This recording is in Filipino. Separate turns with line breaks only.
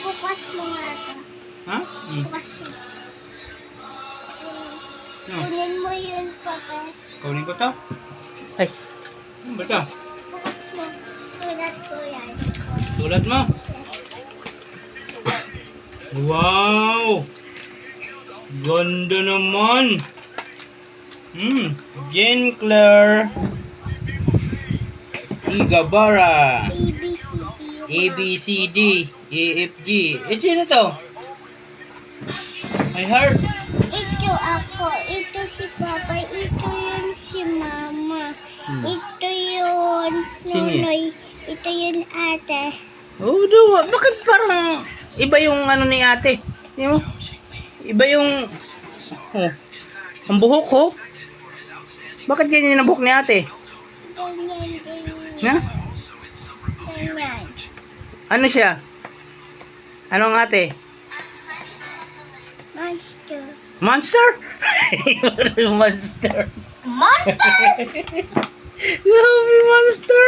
bukas mo nga ito.
Ha?
Bukas mo.
No.
Kunin mo yun, Papa.
Kunin ko to.
Ay,
Ano ba to?
Bukas mo. Sulat ko yan.
Sulat mo. Wow! Ganda naman. Jane Claire Igabara. A, B, C, D, E, F, G. Sino to? My heart.
Ito ako. Ito si Papa. Ito yun si Mama. Ito yun
Sino yun?
Nonoy. Ito yun ate.
oh, bakit parang iba yung ano ni ate? Di mo? Iba yung ang buhok ko. Bakit ganyan ang buhok ni ate?
Ganyan din.
Na?
Ganyan.
Ano siya? Ano ang ate?
Monster.
Monster? Monster.
Monster?
Grabe, monster.